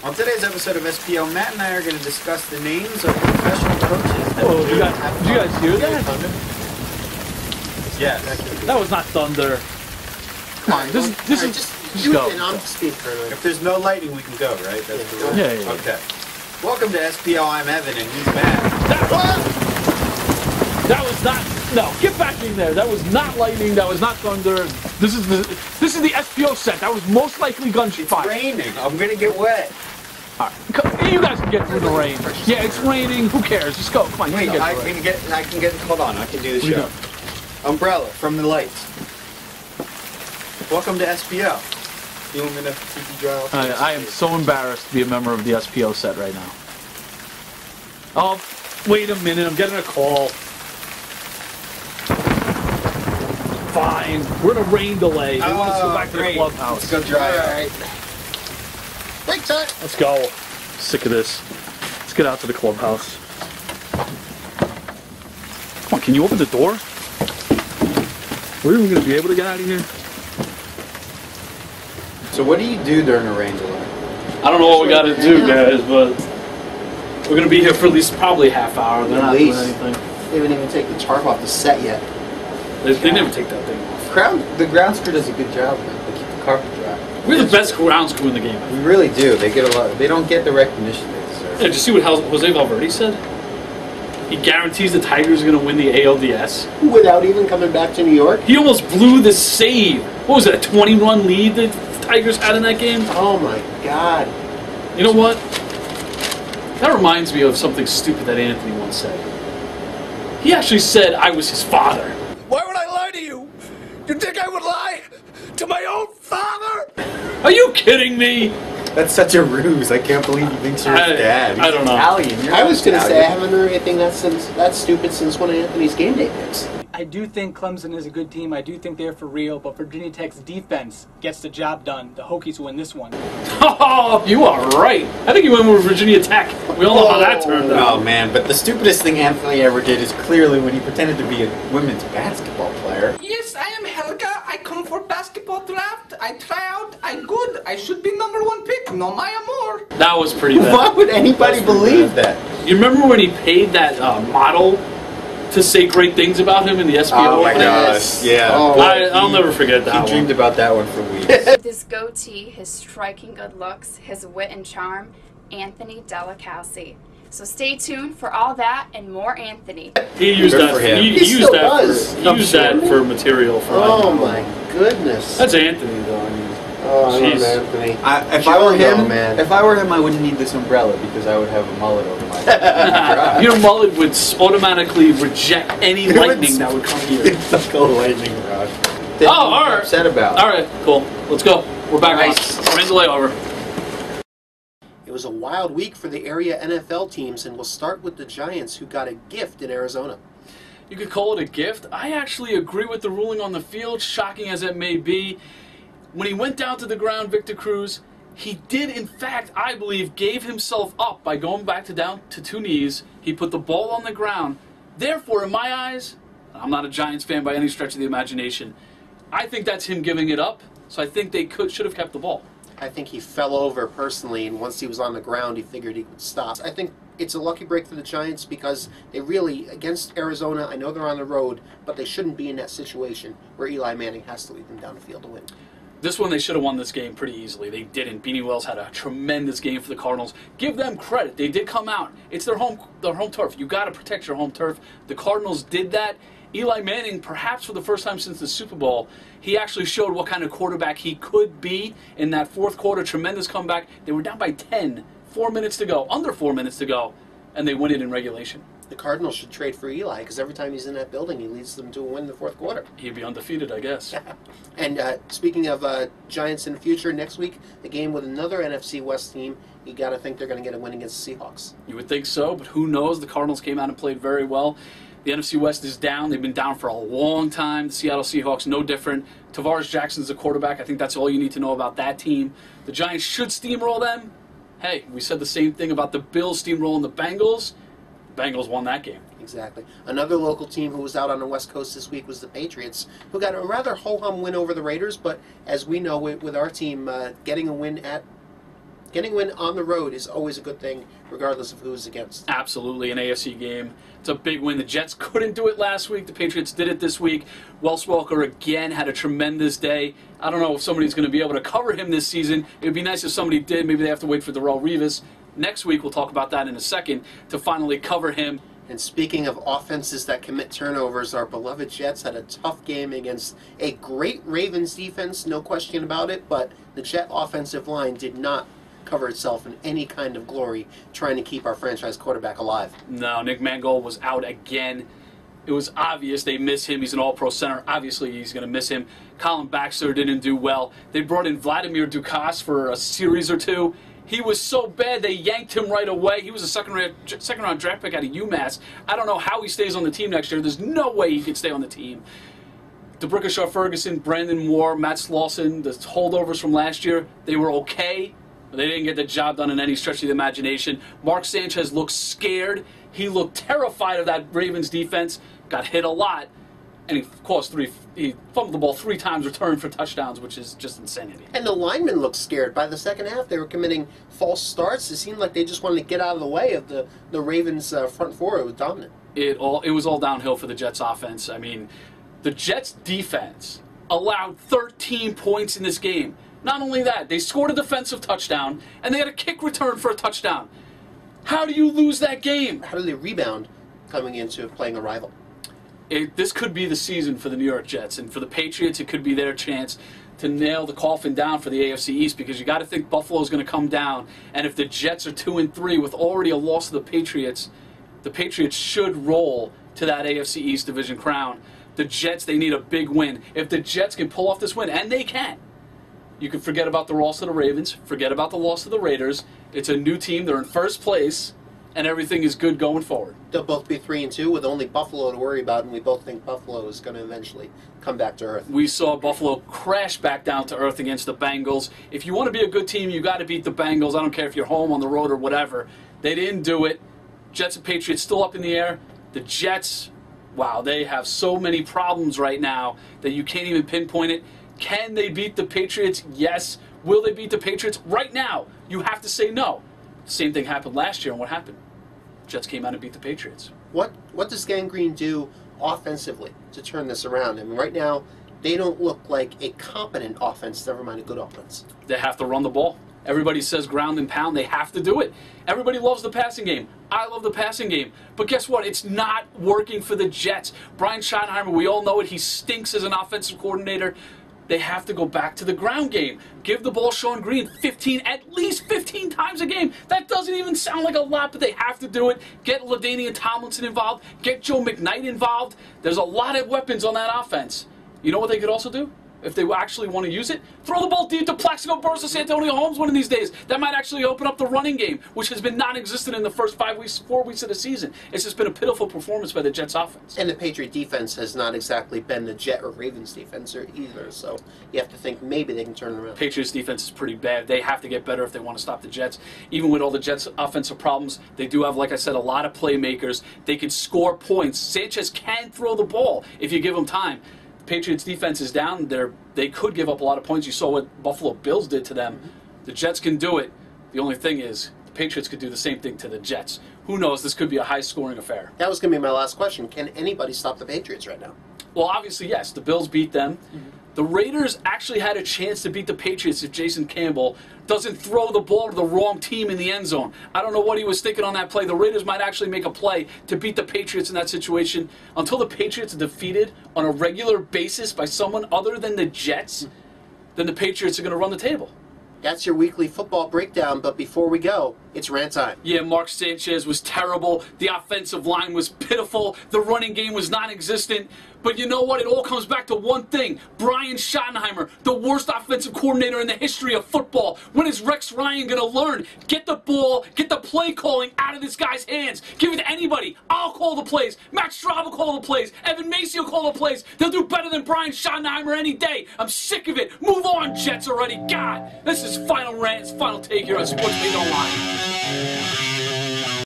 On today's episode of SPO, Matt and I are going to discuss the names of professional coaches that did you guys hear that? Yes. That was not thunder. Come on, this is just go. If there's no lightning, we can go, right? That's the rule? Yeah. Okay. Welcome to SPO, I'm Evan, and he's Matt. That was not. No, get back in there. That was not lightning. That was not thunder. This is the SPO set. That was most likely gunshot. It's raining. I'm gonna get wet. All right. You guys can get through the rain. Yeah, it's raining. Who cares? Just go. Come on. Wait, I can get. Hold on. I can do the show. Umbrella from the lights. Welcome to SPO. You want me to keep you dry? I am so embarrassed to be a member of the SPO set right now. Oh, wait a minute. I'm getting a call. Fine. We're in a rain delay. They want us to go back to the clubhouse. Let's go dry. All right. Break time. Let's go. Sick of this. Let's get out to the clubhouse. Come on, can you open the door? We're even going to be able to get out of here? So what do you do during a rain delay? I don't know what we got to do, guys, but we're going to be here for at least probably a half hour. They're not doing anything. They haven't even taken the tarp off the set yet. They never take that thing off. The ground crew does a good job, man. They keep the carpet dry. We're the best grounds crew in the game. We really do. They get a lot. They don't get the recognition they deserve. Yeah, did you see what Jose Valverde said? He guarantees the Tigers are going to win the ALDS. Without even coming back to New York? He almost blew the save. What was it, a 20-run lead the Tigers had in that game? Oh my God. You know what? That reminds me of something stupid that Anthony once said. He actually said I was his father. Why would I lie to you? You think I would lie to my own father? Are you kidding me? That's such a ruse. I can't believe he thinks you're his dad. I don't know. Italian. I was going to say I haven't heard anything that's stupid since one of Anthony's game day picks. I do think Clemson is a good team. I do think they're for real, but Virginia Tech's defense gets the job done. The Hokies win this one. Oh, you are right. I think you went with Virginia Tech. We all know how that turned out. Oh, man. But the stupidest thing Anthony ever did is clearly when he pretended to be a women's basketball player. Yes, I am Helga. I come for basketball draft. I try out. I'm good. I should be #1 pick. No, my amor. That was pretty bad. Why would anybody believe that? You remember when he paid that model to say great things about him in the SPO? Oh my gosh, yeah. Oh, I'll never forget that one. He dreamed about that one for weeks. With his goatee, his striking good looks, his wit and charm, Anthony Delacalci. So stay tuned for all that and more Anthony. He used Good that. for him. He He used still that. does. He used that for material for. Oh my goodness. That's Anthony, though. I mean, Oh, I love jeez. Anthony. If I were him, I wouldn't need this umbrella because I would have a mullet over my head. Your mullet would automatically reject any It would lightning that would come here. It's like a lightning rod. Oh, all right. Upset about. All right, cool. Let's go. We're back Nice. on. Rain delay over. It was a wild week for the area NFL teams, and we'll start with the Giants, who got a gift in Arizona. You could call it a gift. I actually agree with the ruling on the field, shocking as it may be. When he went down to the ground, Victor Cruz, he did, in fact, I believe, gave himself up by going back down to 2 knees. He put the ball on the ground. Therefore, in my eyes, I'm not a Giants fan by any stretch of the imagination, I think that's him giving it up. So I think they should have kept the ball. I think he fell over personally, and once he was on the ground, he figured he would stop. I think it's a lucky break for the Giants because they really, against Arizona, I know they're on the road, but they shouldn't be in that situation where Eli Manning has to lead them down the field to win. This one, they should have won this game pretty easily. They didn't. Beanie Wells had a tremendous game for the Cardinals. Give them credit. They did come out. It's their home turf. You got to protect your home turf. The Cardinals did that. Eli Manning, perhaps for the first time since the Super Bowl, he actually showed what kind of quarterback he could be in that fourth quarter. Tremendous comeback. They were down by 10, 4 minutes to go, under 4 minutes to go, and they win it in regulation. The Cardinals should trade for Eli because every time he's in that building, he leads them to a win in the fourth quarter. He'd be undefeated, I guess. And speaking of Giants in the future, next week, the game with another NFC West team, you got to think they're going to get a win against the Seahawks. You would think so, but who knows? The Cardinals came out and played very well. The NFC West is down. They've been down for a long time. The Seattle Seahawks, no different. Tavares Jackson's the quarterback. I think that's all you need to know about that team. The Giants should steamroll them. Hey, we said the same thing about the Bills steamrolling the Bengals. The Bengals won that game. Exactly. Another local team who was out on the West Coast this week was the Patriots, who got a rather ho-hum win over the Raiders, but as we know with our team, getting a win at getting a win on the road is always a good thing, regardless of who's against. Absolutely, an AFC game. It's a big win. The Jets couldn't do it last week. The Patriots did it this week. Wes Welker again had a tremendous day. I don't know if somebody's going to be able to cover him this season. It would be nice if somebody did. Maybe they have to wait for Darrelle Revis. Next week, we'll talk about that in a second, to finally cover him. And speaking of offenses that commit turnovers, our beloved Jets had a tough game against a great Ravens defense, no question about it, but the Jet offensive line did not cover itself in any kind of glory trying to keep our franchise quarterback alive. No, Nick Mangold was out again. It was obvious they miss him. He's an all-pro center. Obviously, he's going to miss him. Colin Baxter didn't do well. They brought in Vladimir Dukas for a series or two. He was so bad they yanked him right away. He was a second-round draft pick out of UMass. I don't know how he stays on the team next year. There's no way he can stay on the team. DeBrickashaw Ferguson, Brandon Moore, Matt Slauson, the holdovers from last year, they were okay. But they didn't get the job done in any stretch of the imagination. Mark Sanchez looked scared. He looked terrified of that Ravens defense. Got hit a lot. And he fumbled the ball 3 times, returned for touchdowns, which is just insanity. And the linemen looked scared. By the second half, they were committing false starts. It seemed like they just wanted to get out of the way of the Ravens' front four. It was dominant. It was all downhill for the Jets offense. I mean, the Jets defense allowed 13 points in this game. Not only that, they scored a defensive touchdown, and they had a kick return for a touchdown. How do you lose that game? How do they rebound coming into playing a rival? This could be the season for the New York Jets, and for the Patriots, it could be their chance to nail the coffin down for the AFC East, because you got to think Buffalo's going to come down, and if the Jets are 2-3 with already a loss to the Patriots should roll to that AFC East division crown. The Jets, they need a big win. If the Jets can pull off this win, and they can, you can forget about the loss to the Ravens, forget about the loss to the Raiders. It's a new team. They're in first place, and everything is good going forward. They'll both be 3-2 with only Buffalo to worry about, and we both think Buffalo is going to eventually come back to earth. We saw Buffalo crash back down to earth against the Bengals. If you want to be a good team, you got to beat the Bengals. I don't care if you're home, on the road, or whatever. They didn't do it. Jets and Patriots still up in the air. The Jets, wow, they have so many problems right now that you can't even pinpoint it. Can they beat the Patriots? Yes. Will they beat the Patriots? Right now, you have to say no. Same thing happened last year, and what happened? Jets came out and beat the Patriots. What does Gang Green do offensively to turn this around? I mean, right now, they don't look like a competent offense, never mind a good offense. They have to run the ball. Everybody says ground and pound. They have to do it. Everybody loves the passing game. I love the passing game. But guess what? It's not working for the Jets. Brian Schottenheimer, we all know it. He stinks as an offensive coordinator. They have to go back to the ground game. Give the ball Sean Green at least 15 times a game. That doesn't even sound like a lot, but they have to do it. Get LaDainian Tomlinson involved. Get Joe McKnight involved. There's a lot of weapons on that offense. You know what they could also do? If they actually want to use it, throw the ball deep to Plaxico Burress or Santonio Holmes one of these days. That might actually open up the running game, which has been non-existent in the first 4 weeks of the season. It's just been a pitiful performance by the Jets offense. And the Patriot defense has not exactly been the Jet or Ravens defense either, so you have to think maybe they can turn it around. Patriots defense is pretty bad. They have to get better if they want to stop the Jets. Even with all the Jets offensive problems, they do have, like I said, a lot of playmakers. They can score points. Sanchez can throw the ball if you give him time. Patriots defense is down. They could give up a lot of points. You saw what Buffalo Bills did to them. The Jets can do it. The only thing is, the Patriots could do the same thing to the Jets. Who knows? This could be a high-scoring affair. That was going to be my last question. Can anybody stop the Patriots right now? Well, obviously, yes. The Bills beat them. The Raiders actually had a chance to beat the Patriots if Jason Campbell doesn't throw the ball to the wrong team in the end zone. I don't know what he was thinking on that play. The Raiders might actually make a play to beat the Patriots in that situation. Until the Patriots are defeated on a regular basis by someone other than the Jets, then the Patriots are going to run the table. That's your weekly football breakdown, but before we go, it's rant time. Yeah, Mark Sanchez was terrible. The offensive line was pitiful. The running game was non-existent. But you know what? It all comes back to one thing. Brian Schottenheimer, the worst offensive coordinator in the history of football. When is Rex Ryan going to learn? Get the ball, get the play calling out of this guy's hands. Give it to anybody. I'll call the plays. Matt Straub will call the plays. Evan Macy will call the plays. They'll do better than Brian Schottenheimer any day. I'm sick of it. Move on, Jets already. God, this is Final Rant. It's Final Take here on Sports Made Online.